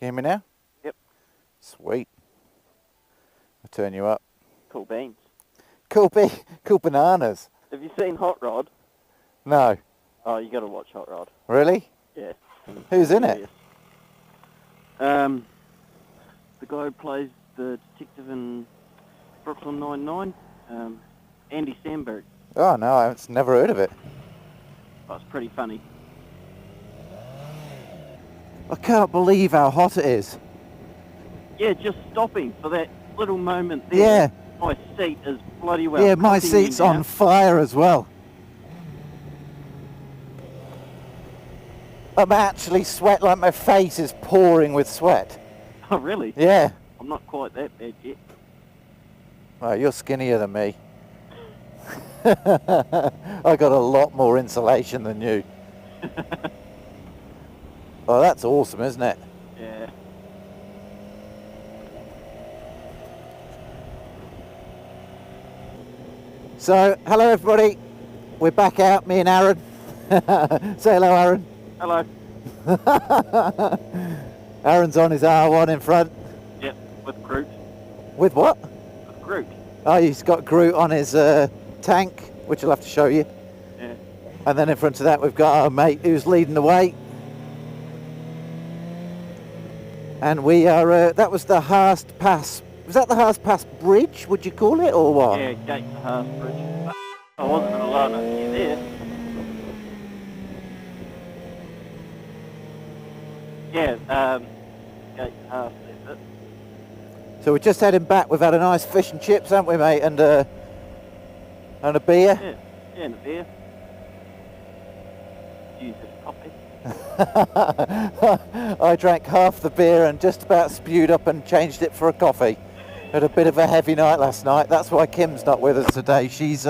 You hear me now? Yep. Sweet. I'll turn you up. Cool beans. Cool bananas. Have you seen Hot Rod? No. Oh, you got to watch Hot Rod. Really? Yeah. Who's in it? The guy who plays the detective in Brooklyn Nine-Nine, Andy Samberg. Oh no, I've never heard of it. Oh, it's pretty funny. I can't believe how hot it is. Yeah, just stopping for that little moment there. Yeah. My seat is bloody well. Yeah, my costing me seat's now. on fire as well. I'm actually sweat, like my face is pouring with sweat. Oh, really? Yeah. I'm not quite that bad yet. Well, you're skinnier than me. I got a lot more insulation than you. Oh, that's awesome, isn't it? Yeah. So, hello everybody. We're back out, me and Aaron. Say hello, Aaron. Hello. Aaron's on his R1 in front. Yep, with Groot. With what? With Groot. Oh, he's got Groot on his tank, which I'll have to show you. Yeah. And then in front of that we've got our mate who's leading the way. And we are, that was the Haast Pass. Was that the Haast Pass Bridge, would you call it, or what? Yeah, gate to Haast Bridge. I wasn't alone up here there. Yeah, gate to Haast, that's it. So we're just heading back. We've had a nice fish and chips, haven't we, mate? And a beer. Yeah, and a beer. Use it for coffee. I drank half the beer and just about spewed up and changed it for a coffee. Had a bit of a heavy night last night. That's why Kim's not with us today. She's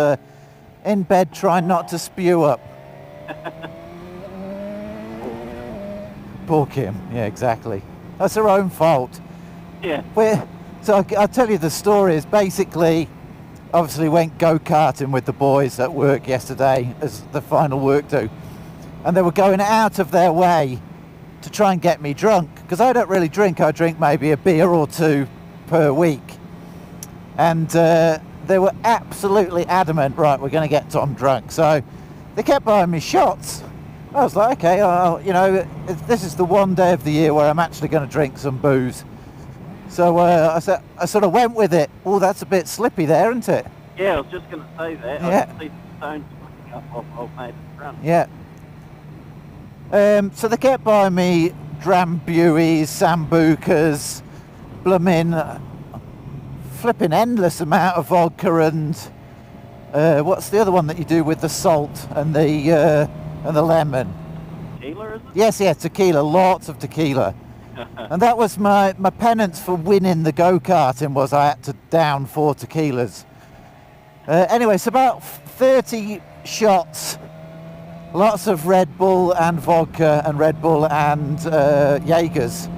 in bed trying not to spew up. Poor Kim. Yeah, exactly. That's her own fault. Yeah. So I'll tell you the story. Is basically, obviously went go-karting with the boys at work yesterday as the final work do. And they were going out of their way to try and get me drunk. Because I don't really drink. I drink maybe a beer or two per week. And they were absolutely adamant, right, we're going to get Tom drunk. So they kept buying me shots. I was like, okay, you know, this is the one day of the year where I'm actually going to drink some booze. So I sort of went with it. Oh, that's a bit slippy there, isn't it? Yeah, I was just going to say that. Yeah. I can see the stones flicking up off old mate in front. Yeah. So they kept buying me Drambuis, Sambucas, bloomin' flipping endless amount of vodka and what's the other one that you do with the salt and the lemon? Tequila, is it? Yes, yeah, tequila, lots of tequila. And that was my penance for winning the go-karting, was I had to down 4 tequilas. Anyway, it's about 30 shots, lots of Red Bull and vodka and Red Bull and Jaegers,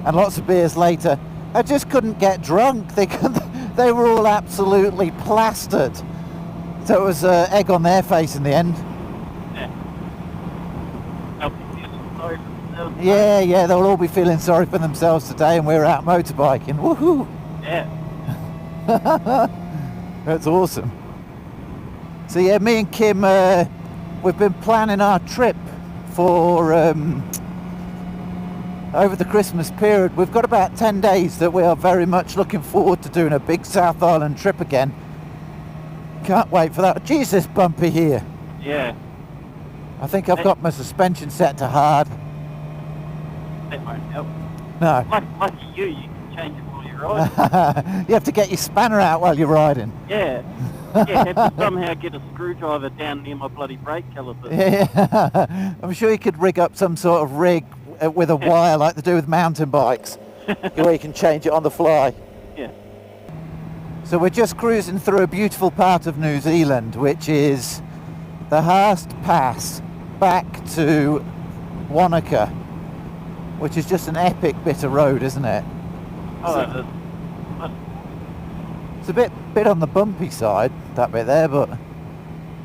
and lots of beers later. I just couldn't get drunk. They were all absolutely plastered. So it was egg on their face in the end. Yeah. I'll be feeling sorry for themselves. Yeah, they'll all be feeling sorry for themselves today, and we're out motorbiking. Woohoo! Yeah. That's awesome. So yeah, me and Kim, we've been planning our trip for over the Christmas period. We've got about 10 days that we are very much looking forward to doing a big South Island trip again. Can't wait for that. Geez, this bumpy here. Yeah. I think I've got my suspension set to hard. That won't help. No. Lucky you can change it while you're riding. You have to get your spanner out while you're riding. Yeah. Yeah, have to somehow get a screwdriver down near my bloody brake caliper. Yeah. I'm sure you could rig up some sort of rig with a wire like they do with mountain bikes, where you can change it on the fly. Yeah. So we're just cruising through a beautiful part of New Zealand, which is the Haast Pass back to Wanaka, which is just an epic bit of road, isn't it? Oh, it is. It's a bit on the bumpy side, that bit there, but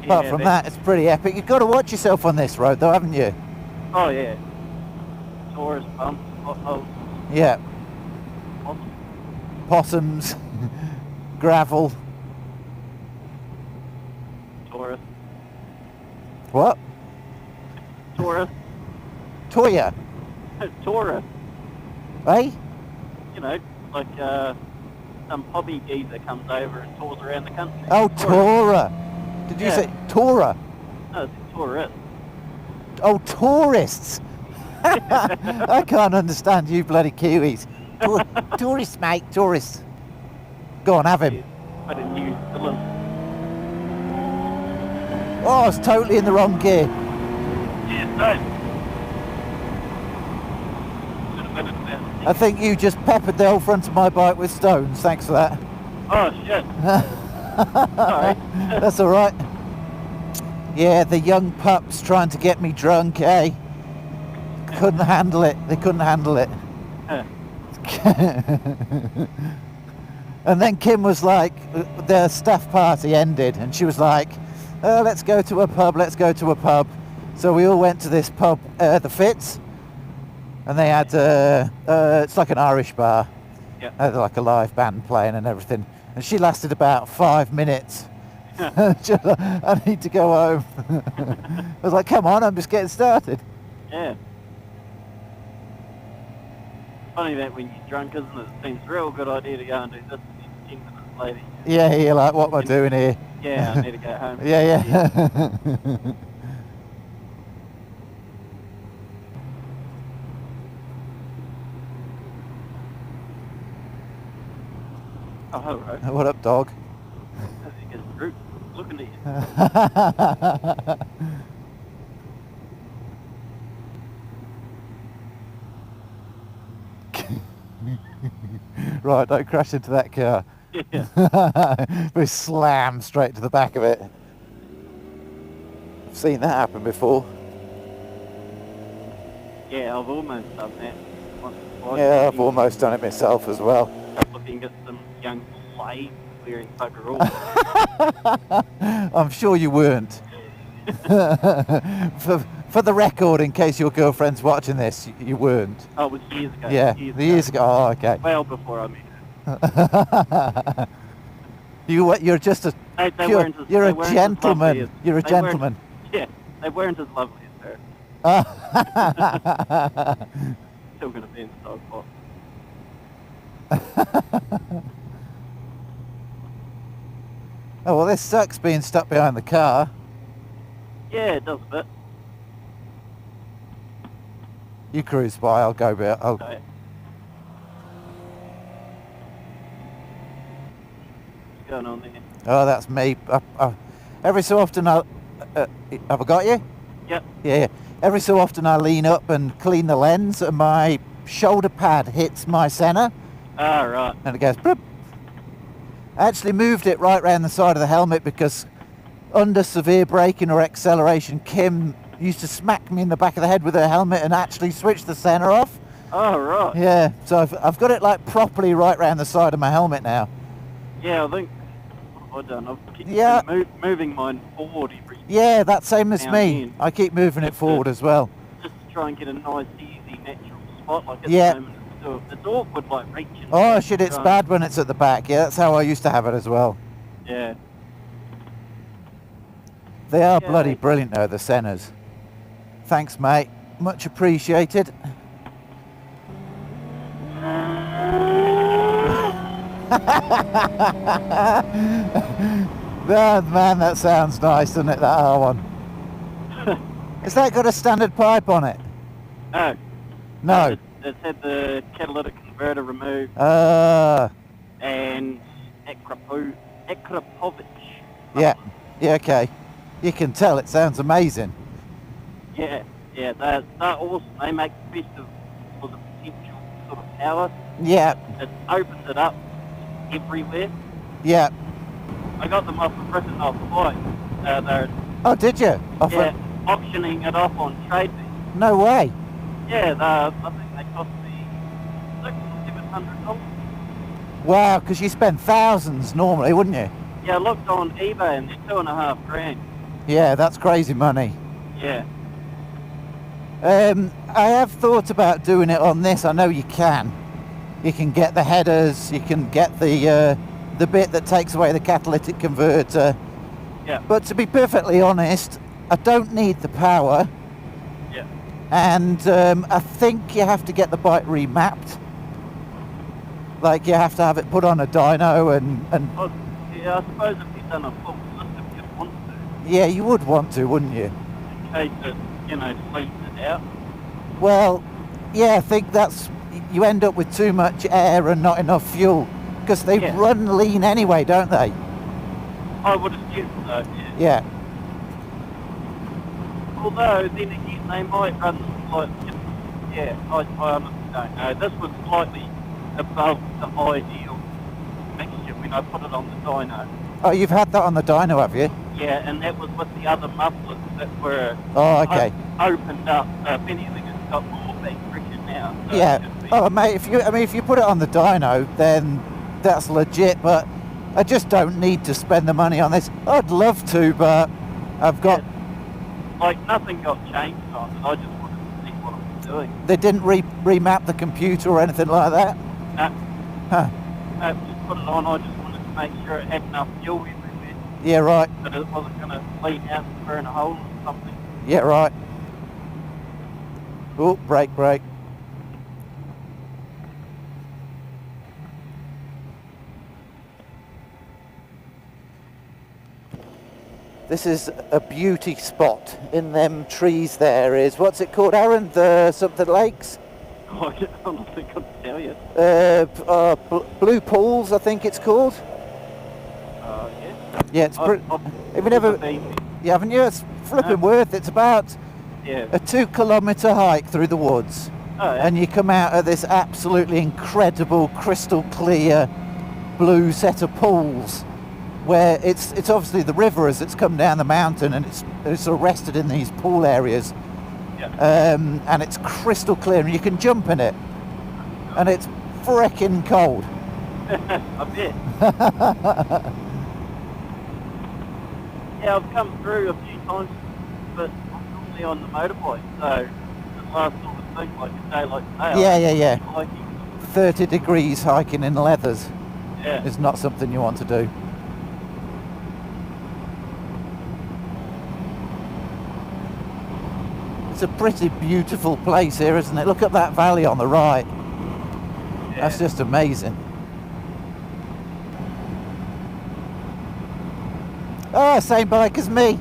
apart from that, it's pretty epic. You've got to watch yourself on this road, though, haven't you? Oh, yeah. Tourist bumps, potholes. Yeah. Awesome. Possums, gravel. Tourist. What? Tourist. Toya, Tourist. eh? You know, like some hobby geezer comes over and tours around the country. Oh, Tourist. Tora. Did you Yeah. say Tora? No, it's a tourist. Oh, tourists. I can't understand you bloody Kiwis. Tourists, mate, tourists. Go on, have him. But in New Zealand. Oh, it's totally in the wrong gear. Yeah, no. Should have been at about I think you just peppered the whole front of my bike with stones. Thanks for that. Oh, shit. Sorry. That's all right. Yeah, the young pups trying to get me drunk, eh? Couldn't handle it. They couldn't handle it. And then Kim was like, the staff party ended, and she was like, let's go to a pub, let's go to a pub. So we all went to this pub, the Fitz, and they had, it's like an Irish bar. Yeah. They had like a live band playing and everything. And she lasted about 5 minutes. She was like, I need to go home. I was like, come on, I'm just getting started. Yeah. Funny that when you're drunk, isn't it? It seems a real good idea to go and do this, and then 10 minutes later, Yeah, you're like, what am I doing here? yeah, I need to go home. Yeah. Oh, hello. What up, dog? I think it's Brit looking at you. Right, don't crash into that car. Yeah. We slam straight to the back of it. I've seen that happen before. Yeah, I've almost done that. Once or twice. Yeah, I've almost done it myself as well. Looking at some young slaves wearing bugger all. I'm sure you weren't. For the record, in case your girlfriend's watching this, you weren't. Oh, it was years ago. Yeah, years ago. Oh, okay. Well before I met her. You're just a They weren't as, you're they a weren't as lovely gentleman. as- You're a they weren't- gentleman. Yeah, they weren't as lovely as her. Still going to be in the dog pot. Oh well, this sucks being stuck behind the car. Yeah, it does a bit. You cruise by, I'll go bit. I'll... So, what's going on there? Oh, that's me. Every so often have I got you? Yep. Yeah. Every so often I lean up and clean the lens, and my shoulder pad hits my centre, Ah, right. and it goes bloop. I actually moved it right round the side of the helmet because under severe braking or acceleration, Kim used to smack me in the back of the head with her helmet and actually switch the centre off. Oh, right. Yeah, so I've got it like properly right round the side of my helmet now. Yeah, I think what have I done? I've keep moving mine forward every Yeah, that's same as Now me. and I keep moving it forward as well. just to try and get a nice, easy, natural spot. Like at Yeah. the moment, it's awkward, like reaching. Oh shit, it's trying- bad when it's at the back. Yeah, that's how I used to have it as well. Yeah. They are Yeah. bloody brilliant though, the centres. Thanks, mate. Much appreciated. Oh, man, that sounds nice, doesn't it, that R1? Has that got a standard pipe on it? No. No. It's had the catalytic converter removed and Akrapovic. Yeah, okay. You can tell it sounds amazing. Yeah, they're awesome. They make the best of for the potential sort of power. Yeah, It opens it up everywhere. yeah. I got them off of Britain off the bike. They're Oh, did you? auctioning it off on TradeBee. No way. Yeah, I think they cost me $600-700. Wow, because you spend thousands normally, wouldn't you? Yeah, I looked on eBay and they're $2,500. Yeah, that's crazy money. Yeah. I have thought about doing it on this. I know you can. You can get the headers, you can get the bit that takes away the catalytic converter. Yeah. But to be perfectly honest, I don't need the power. Yeah. And I think you have to get the bike remapped. Like you have to have it put on a dyno and Yeah, I suppose if you've done a full system, you'd want to. yeah, you would want to, wouldn't you? In case it, cleans it out. Well, yeah, I think that's, you end up with too much air and not enough fuel, because they run lean anyway, don't they? I would assume so, yeah. Yeah. Although, then again, they might run slightly, yeah, I honestly don't know. This was slightly above the ideal mixture when I put it on the dyno. Oh, you've had that on the dyno, have you? Yeah, and that was with the other mufflers that were okay. Opened up. So if anything, it's got more back pressure now. So yeah. Oh, mate, if you put it on the dyno, then that's legit. But I just don't need to spend the money on this. I'd love to, but I've got. Yeah. Like nothing got changed on it. I just wanted to see what I was doing. They didn't remap the computer or anything like that. No. Huh. No, just put it on. I just wanted to make sure it had enough fuel everywhere. Yeah, right. But it wasn't going to lean out and burn a hole or something. Yeah, right. Oh, brake. This is a beauty spot in them trees there is, what's it called, Aaron? The something lakes? I honestly couldn't tell you. Blue Pools, I think it's called. Yeah. Yeah, it's pretty. Have you never been? You haven't you? It's flipping worth. It's about a 2 kilometre hike through the woods. Oh, yeah. And you come out of this absolutely incredible, crystal clear blue set of pools, where it's obviously the river as it's come down the mountain, and it's arrested in these pool areas. Yeah. And it's crystal clear, and you can jump in it, and it's frickin' cold. I bet. Yeah, I've come through a few times, but I'm normally on the motorbike, so the last sort of thing, like a day like today. Yeah. Hiking. 30 degrees hiking in leathers Yeah. is not something you want to do. It's a pretty beautiful place here, isn't it? Look at that valley on the right. Yeah. That's just amazing. Oh, same bike as me.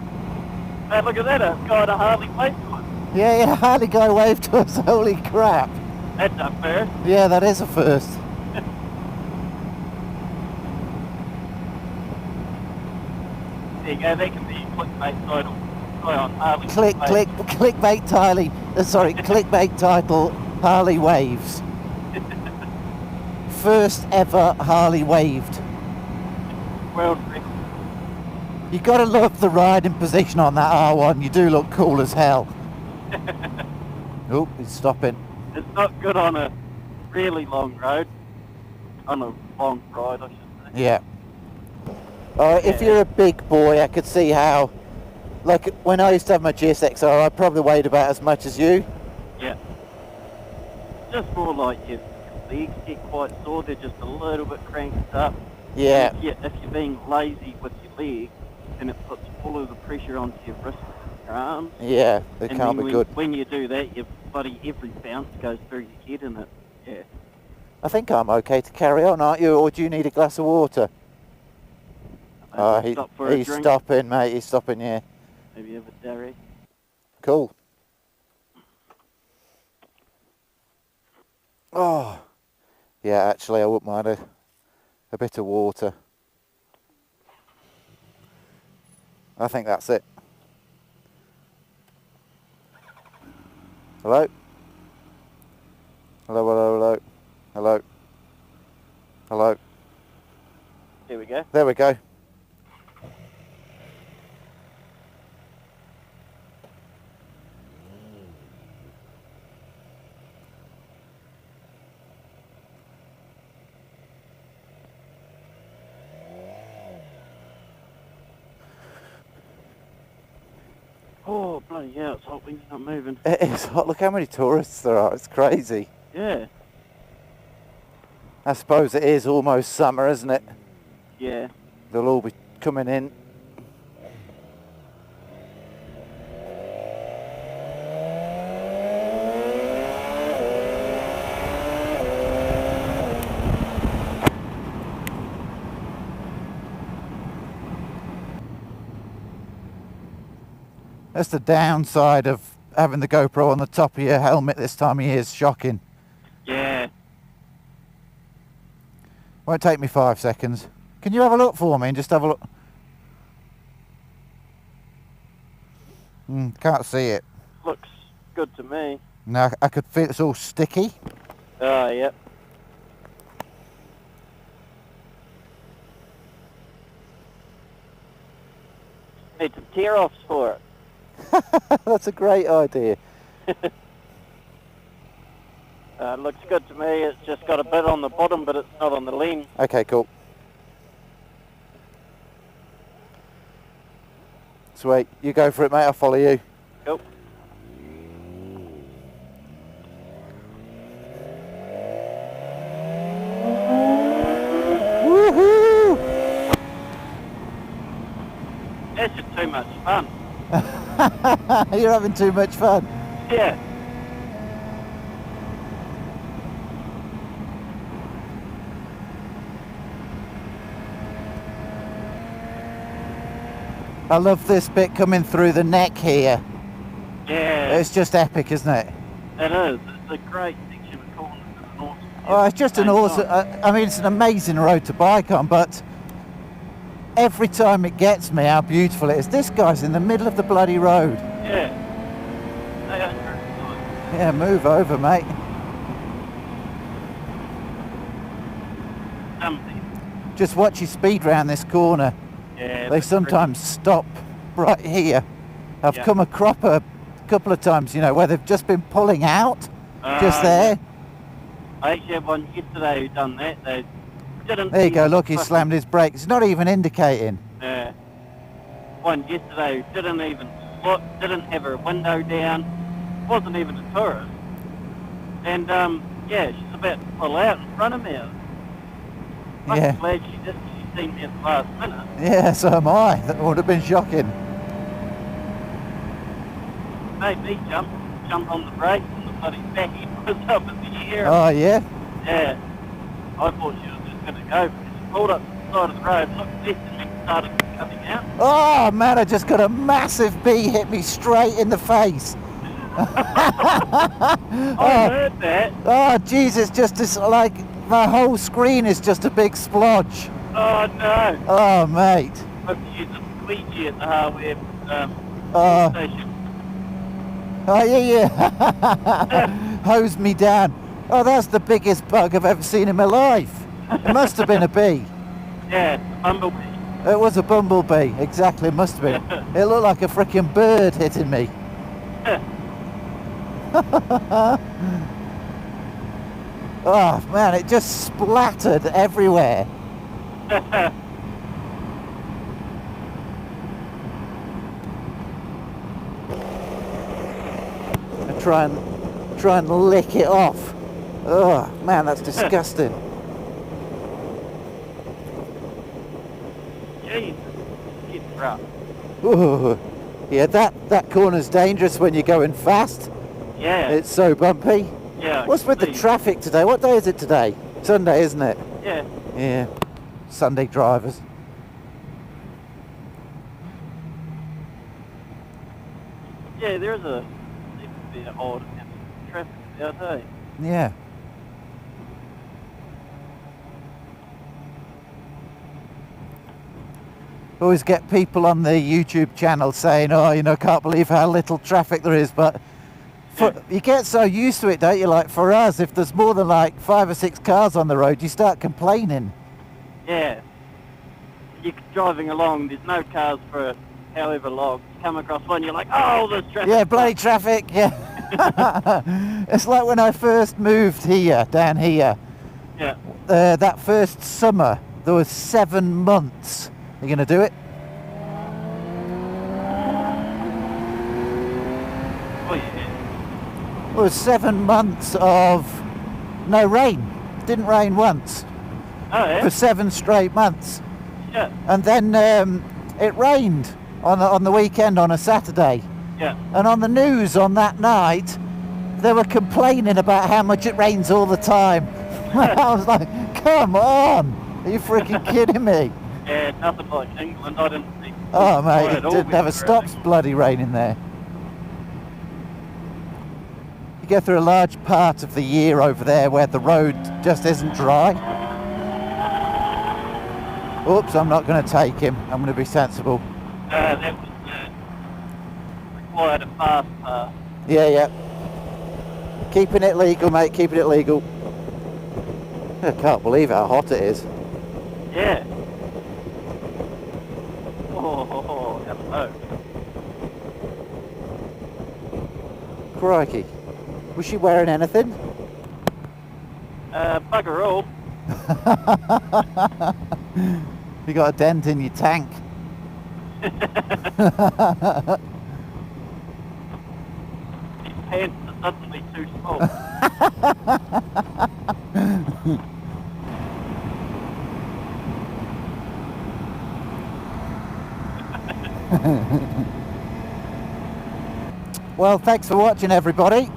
Hey, look at that, a guy at a Harley waved to us. Yeah, Harley guy waved to us, holy crap. That's a first. Yeah, that is a first. There you go, that can be a clickbait title. Guy on Harley. Clickbait clickbait title, Harley waves. First ever Harley waved. World record. You gotta love the riding position on that R1. You do look cool as hell. Oh, he's stopping. It's not good on a really long road. On a long ride, I should say. Yeah. If you're a big boy, I could see how. Like when I used to have my GSXR, I probably weighed about as much as you. Yeah. Just more like your legs get quite sore. They're just a little bit cranked up. Yeah. If you're being lazy with your leg, then it puts all of the pressure onto your wrists and your arms. Yeah, it and can't then be good. When you do that, your bloody every bounce goes through your head, and yeah. I think I'm okay to carry on, aren't you? Or do you need a glass of water? He's stopping, mate. He's stopping, yeah. Maybe have a dairy. Cool. Oh, yeah. Actually, I wouldn't mind a bit of water. I think that's it. Hello? Hello? Here we go. There we go. Oh, bloody hell, it's hot when you're not moving. It is hot. Look how many tourists there are. It's crazy. Yeah. I suppose it is almost summer, isn't it? Yeah. They'll all be coming in. That's the downside of having the GoPro on the top of your helmet this time of year. Is shocking. Yeah. Won't take me 5 seconds. Can you have a look for me and just have a look? Can't see it. Looks good to me. No, I could feel it's all sticky. Oh, yep. Need some tear-offs for it. That's a great idea. Looks good to me. It's just got a bit on the bottom, but it's not on the lens. Okay, cool. Sweet. You go for it, mate. I'll follow you. Cool. Woohoo! That's just too much fun. You're having too much fun. Yeah. I love this bit coming through the neck here. Yeah. It's just epic, isn't it? It is. It's a great section of corners and an awesome. Oh, it's just an awesome. I mean, it's an amazing road to bike on, but every time it gets me how beautiful it is. This guy's in the middle of the bloody road. Yeah. They are good. Yeah, move over, mate. Just watch your speed round this corner. Yeah. They sometimes stop right here. I've come across a couple of times, you know, where they've just been pulling out, just there. I actually had one yesterday who done that. They didn't. There you go, look, he slammed his brakes. It's not even indicating. Yeah. One yesterday who didn't even look, didn't have her window down, wasn't even a tourist. And, yeah, she's about to pull out in front of me. I'm glad she didn't. She seen me at the last minute. Yeah, so am I. That would have been shocking. Made me jump on the brakes and the bloody back end was up in the air. Oh, yeah? Yeah. I thought she was just going to go, but she pulled up the side of the road, looked left and then started coming out. Oh, man, I just got a massive bee hit me straight in the face. I heard that. Oh, Jesus, just this, like, my whole screen is just a big splodge. Oh, no. Oh, mate. Hope you use a squeegee at the hardware station. Oh, yeah. Hosed me down. Oh, that's the biggest bug I've ever seen in my life. It must have been a bee. Yeah, a bumblebee. It was a bumblebee, exactly, it must have been. It looked like a freaking bird hitting me. Oh, man, it just splattered everywhere. Try and lick it off. Oh man, that's disgusting. Jeez, it's rough. Ooh. Yeah, that corner's dangerous when you're going fast. Yeah. It's so bumpy. Yeah. What's with the traffic today? What day is it today? Sunday, isn't it? Yeah. Yeah. Sunday drivers. Yeah, there's a bit of odd traffic out there. Yeah. Always get people on the YouTube channel saying, oh, you know, can't believe how little traffic there is, but you get so used to it, don't you? Like for us, if there's more than like 5 or 6 cars on the road, you start complaining. Yeah. You're driving along, there's no cars for however long. You come across one, you're like, oh, there's traffic. Yeah, bloody traffic, yeah. It's like when I first moved here, down here. Yeah. That first summer, there was 7 months. You going to do it? Oh, yeah. It was 7 months of no rain. didn't rain once Oh, yeah? for 7 straight months. Yeah. And then it rained on the weekend on a Saturday. Yeah. And on the news on that night, they were complaining about how much it rains all the time. I was like, come on, are you freaking kidding me? Yeah, nothing like England. I didn't see. Oh mate, Right, it all never been stops bloody raining there. You go through a large part of the year over there where the road just isn't dry. Oops, I'm not going to take him. I'm going to be sensible. That was required a fast pass. Yeah. Keeping it legal, mate, keeping it legal. I can't believe how hot it is. Yeah. Oh, hello. Crikey. Was she wearing anything? Bugger all. You got a dent in your tank. His pants are suddenly too small. Well, thanks for watching, everybody.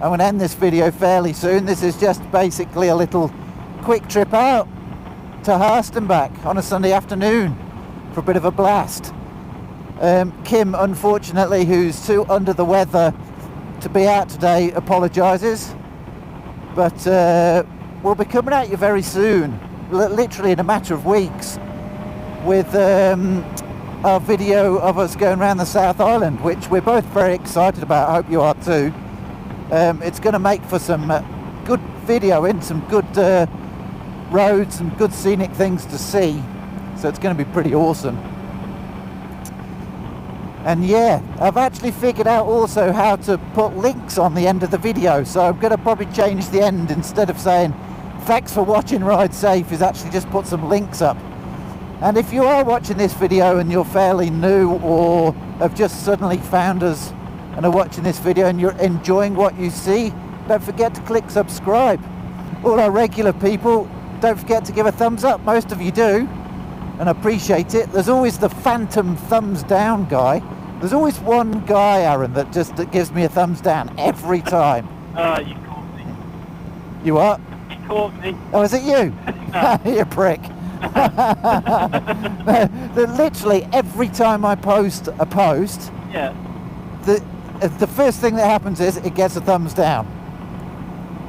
I'm going to end this video fairly soon. This is just basically a little quick trip out to Haast and back on a Sunday afternoon for a bit of a blast. Kim, unfortunately, who's too under the weather to be out today, apologises, but we'll be coming at you very soon, literally in a matter of weeks, with our video of us going around the South Island, which we're both very excited about. I hope you are too. It's going to make for some good video in some good roads and good scenic things to see, so it's going to be pretty awesome. And yeah, I've actually figured out also how to put links on the end of the video, so I'm going to probably change the end. Instead of saying thanks for watching, ride safe, is actually just put some links up. And if you are watching this video and you're fairly new or have just suddenly found us and are watching this video and you're enjoying what you see, don't forget to click subscribe. All our regular people, don't forget to give a thumbs up. Most of you do, and I appreciate it. There's always the phantom thumbs down guy. There's always one guy, Aaron, that gives me a thumbs down every time. Oh, you caught me. You what? You caught me. Oh, is it you? You prick. Literally every time I post a post, Yeah. the first thing that happens is it gets a thumbs down.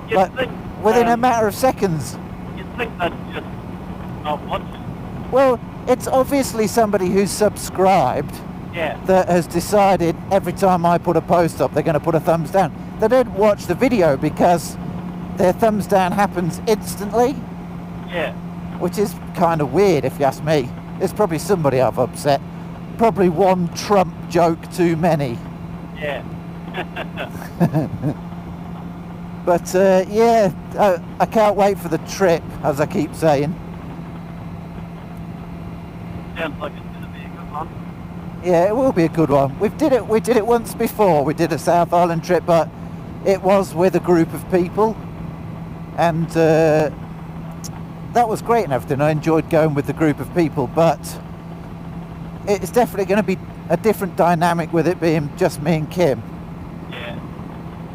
You'd Like, think, within a matter of seconds. You'd think that's just not watching. Well, it's obviously somebody who's subscribed Yeah. that has decided every time I put a post up they're going to put a thumbs down. They don't watch the video because their thumbs down happens instantly, Yeah. which is kind of weird if you ask me. It's probably somebody I've upset. Probably one Trump joke too many. Yeah. But yeah, I can't wait for the trip, as I keep saying. Sounds like it's going to be a good one. Yeah, it will be a good one. We did it once before. We did a South Island trip, but it was with a group of people, and that was great and everything. I enjoyed going with the group of people, but it's definitely going to be a different dynamic with it being just me and Kim. Yeah.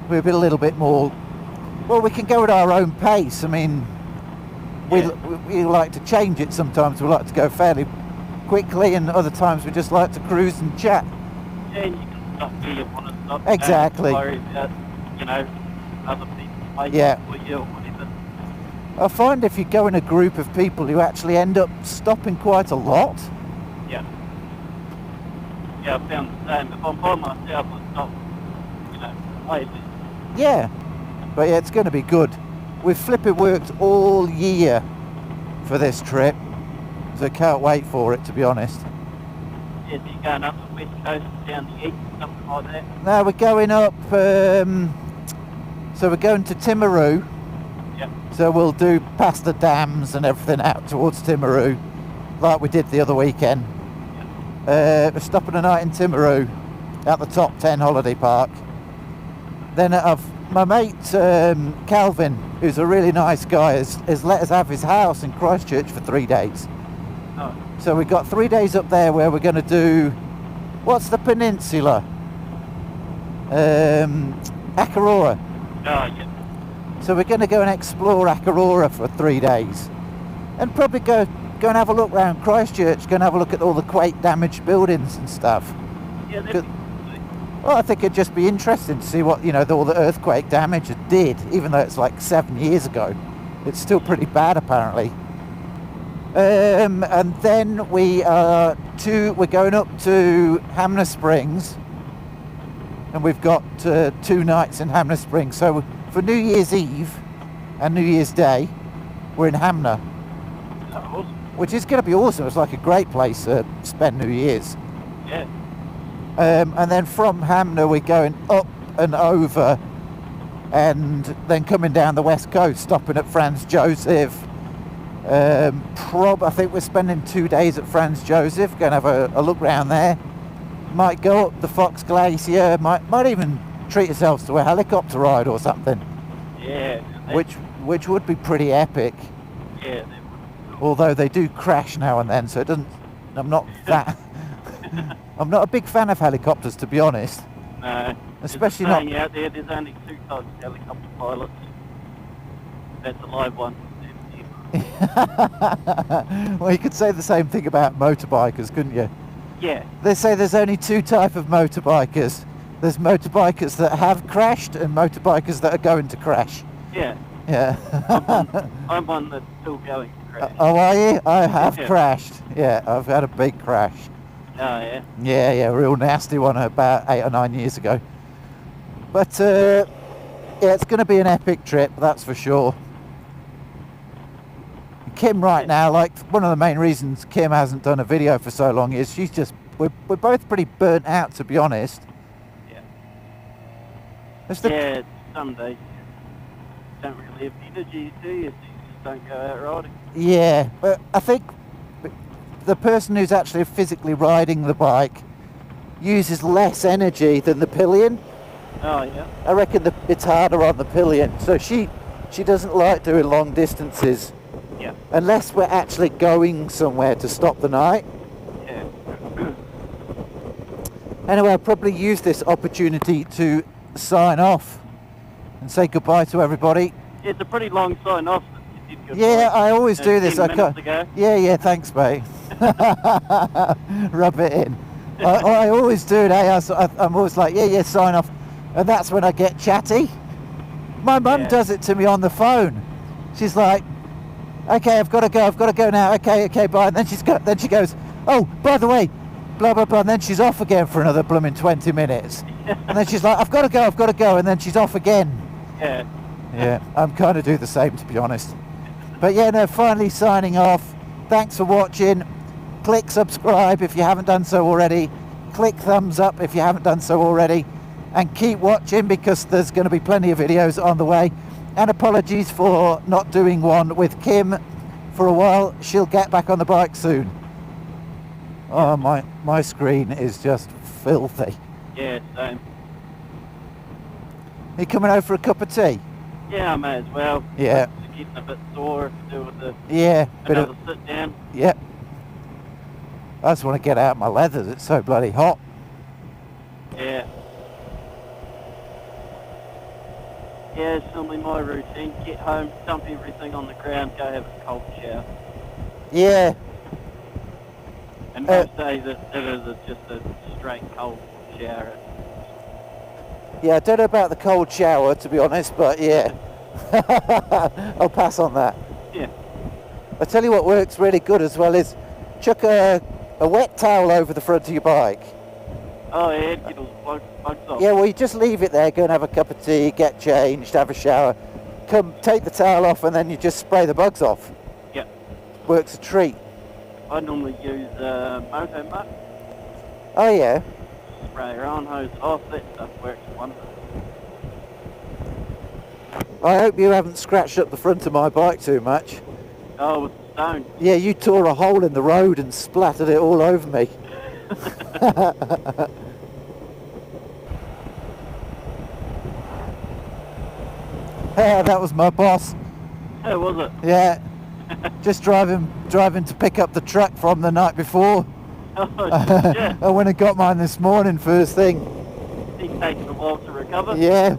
We're a little bit more. Well, we can go at our own pace. I mean, we like to change it sometimes. We like to go fairly quickly, and other times we just like to cruise and chat. Yeah, and you can stop where you want to stop. Exactly. Don't worry about, other people waiting Yeah. for you or whatever. I find if you go in a group of people, you actually end up stopping quite a lot. Yeah. Yeah, I found the same. If I'm by myself, I stop, waiting. Yeah, but yeah, it's going to be good. We've flipping worked all year for this trip, so I can't wait for it, to be honest. Yeah, so you're going up the west coast, down the east, something like that. Now we're going up, so we're going to Timaru. Yep. So we'll do past the dams and everything out towards Timaru, like we did the other weekend. We're stopping a night in Timaru at the Top 10 holiday park. Then my mate Calvin, who's a really nice guy, has let us have his house in Christchurch for 3 days. Oh, So we've got 3 days up there where we're going to do, what's the peninsula? Akaroa. oh, yeah. So we're going to go and explore Akaroa for 3 days, and probably go and have a look around Christchurch. Go and have a look at all the quake damaged buildings and stuff. Yeah, that'd be Well, I think it'd just be interesting to see what, you know, all the earthquake damage it did, even though it's like 7 years ago. It's still pretty bad, apparently. And then we're going up to Hamner Springs, and we've got 2 nights in Hamner Springs. So for New Year's Eve and New Year's Day, we're in Hamner, awesome. which is going to be awesome. It's like a great place to spend New Year's. Yeah. And then from Hamner we're going up and over, and then coming down the west coast, stopping at Franz Josef. I think we're spending 2 days at Franz Josef, going to have a look round there. Might go up the Fox Glacier, might even treat ourselves to a helicopter ride or something. Yeah. Which would be pretty epic. Yeah. Although they do crash now and then, so it doesn't. I'm not that. I'm not a big fan of helicopters, to be honest. No. Especially not. not. Out there, there's only 2 types of helicopter pilots. That's a live one. Well, you could say the same thing about motorbikers, couldn't you? Yeah. They say there's only 2 types of motorbikers. There's motorbikers that have crashed and motorbikers that are going to crash. Yeah. Yeah. I'm one that's still going to crash. Oh, are you? I have Yeah. crashed. Yeah, I've had a big crash. Oh, yeah. Yeah, a real nasty one about 8 or 9 years ago. But yeah, it's going to be an epic trip, that's for sure. Kim right now, like, one of the main reasons Kim hasn't done a video for so long is we're both pretty burnt out, to be honest. Yeah. It's Yeah, some days you don't really have energy, do you? So you just don't go out riding. Yeah, but I think the person who's actually physically riding the bike uses less energy than the pillion. Oh, yeah. I reckon it's harder on the pillion, so she doesn't like doing long distances. Yeah. Unless we're actually going somewhere to stop the night. Yeah. Anyway, I'll probably use this opportunity to sign off and say goodbye to everybody. Yeah, it's a pretty long sign off. That you did Yeah, I always do this. 10 minutes ago. Yeah, thanks, mate. Rub it in. I always do it, eh? I'm always like, yeah, sign off. And that's when I get chatty. My mum does it to me on the phone. She's like, okay, I've got to go now. Okay, bye. And then she goes, oh, by the way, blah, blah, blah. And then she's off again for another blooming 20 minutes. And then she's like, I've got to go. And then she's off again. Yeah. Yeah, I'm kind of do the same, to be honest. But yeah, no, finally signing off. Thanks for watching. Click subscribe if you haven't done so already. Click thumbs up if you haven't done so already. And keep watching, because there's going to be plenty of videos on the way. And apologies for not doing one with Kim for a while. She'll get back on the bike soon. Oh, my screen is just filthy. Yeah, same. You coming over for a cup of tea? Yeah, I may as well. Yeah. Just getting a bit sore to do with the Yeah. another sit down. Yeah. I just want to get out my leathers. It's so bloody hot. Yeah. Yeah, it's normally my routine. Get home, dump everything on the ground, go have a cold shower. Yeah. And most days it is just a straight cold shower. Yeah, I don't know about the cold shower, to be honest, but yeah. I'll pass on that. Yeah. I tell you what works really good as well is chuck a wet towel over the front of your bike. Oh yeah, get all the bugs off. Yeah, well, you just leave it there, go and have a cup of tea, get changed, have a shower, come take the towel off, and then you just spray the bugs off. Yeah. Works a treat. I normally use moto muck. Oh yeah. Spray her on, hose it off, that stuff works wonders. I hope you haven't scratched up the front of my bike too much. Oh, with the stone. Yeah, you tore a hole in the road and splattered it all over me. Yeah, that was my boss. Who was it? Yeah, just driving to pick up the truck from the night before. Oh, shit. I went and got mine this morning, first thing. He's taking a while to recover. Yeah.